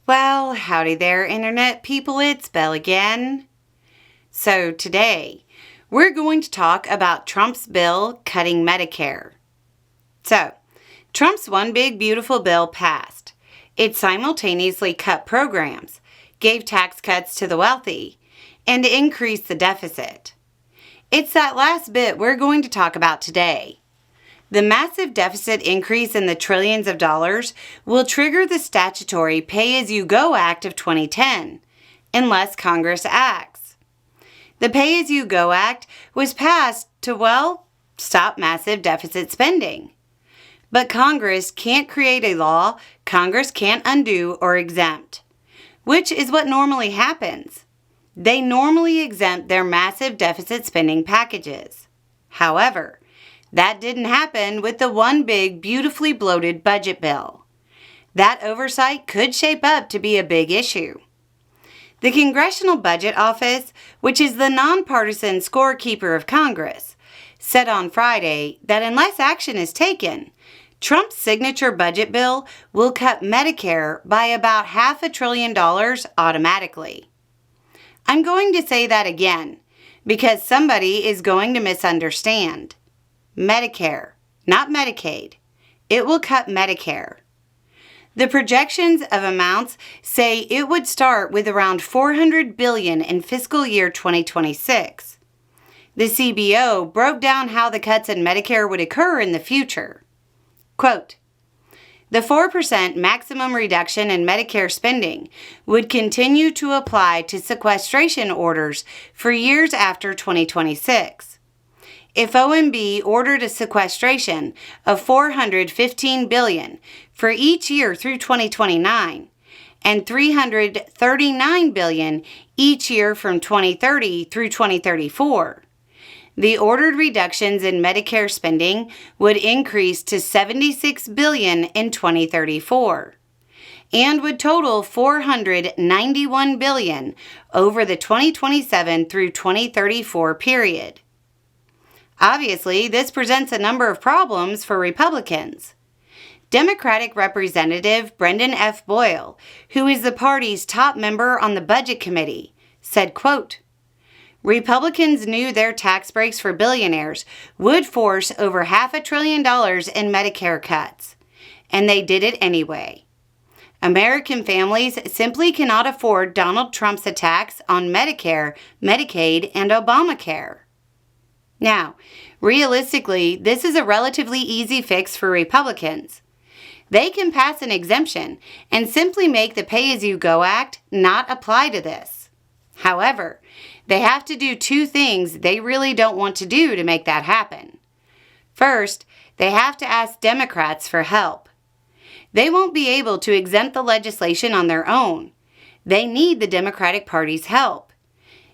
Well, howdy there, Internet people. It's Belle again. So today, we're going to talk about Trump's bill cutting Medicare. So, Trump's one big beautiful bill passed. It simultaneously cut programs, gave tax cuts to the wealthy, and increased the deficit. It's that last bit we're going to talk about today. The massive deficit increase in the trillions of dollars will trigger the statutory Pay-As-You-Go Act of 2010, unless Congress acts. The Pay-As-You-Go Act was passed to, stop massive deficit spending. But Congress can't create a law Congress can't undo or exempt, which is what normally happens. They normally exempt their massive deficit spending packages. However, that didn't happen with the one big, beautifully bloated budget bill. That oversight could shape up to be a big issue. The Congressional Budget Office, which is the nonpartisan scorekeeper of Congress, said on Friday that unless action is taken, Trump's signature budget bill will cut Medicare by about $500 billion automatically. I'm going to say that again, because somebody is going to misunderstand. Medicare, not Medicaid. It will cut Medicare. The projections of amounts say it would start with around $400 billion in fiscal year 2026. The CBO broke down how the cuts in Medicare would occur in the future. Quote, the 4% maximum reduction in Medicare spending would continue to apply to sequestration orders for years after 2026. If OMB ordered a sequestration of $415 billion for each year through 2029 and $339 billion each year from 2030 through 2034, the ordered reductions in Medicare spending would increase to $76 billion in 2034 and would total $491 billion over the 2027 through 2034 period. Obviously, this presents a number of problems for Republicans. Democratic Representative Brendan F. Boyle, who is the party's top member on the Budget Committee, said, quote, Republicans knew their tax breaks for billionaires would force over $500 billion in Medicare cuts, and they did it anyway. American families simply cannot afford Donald Trump's attacks on Medicare, Medicaid, and Obamacare. Now, realistically, this is a relatively easy fix for Republicans. They can pass an exemption and simply make the Pay-As-You-Go Act not apply to this. However, they have to do two things they really don't want to do to make that happen. First, they have to ask Democrats for help. They won't be able to exempt the legislation on their own. They need the Democratic Party's help.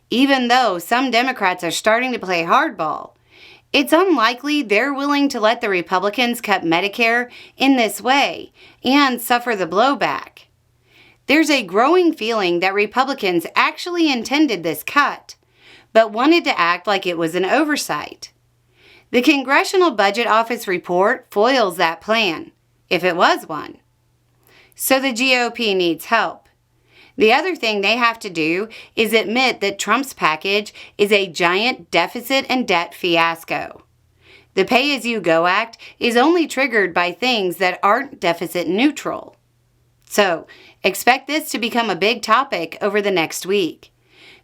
Even though some Democrats are starting to play hardball, it's unlikely they're willing to let the Republicans cut Medicare in this way and suffer the blowback. There's a growing feeling that Republicans actually intended this cut, but wanted to act like it was an oversight. The Congressional Budget Office report foils that plan, if it was one. So the GOP needs help. The other thing they have to do is admit that Trump's package is a giant deficit and debt fiasco. The Pay-As-You-Go Act is only triggered by things that aren't deficit neutral. So, expect this to become a big topic over the next week.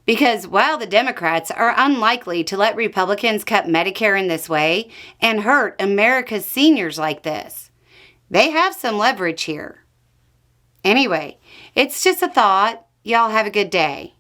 Because while the Democrats are unlikely to let Republicans cut Medicare in this way and hurt America's seniors like this, they have some leverage here. Anyway, it's just a thought. Y'all have a good day.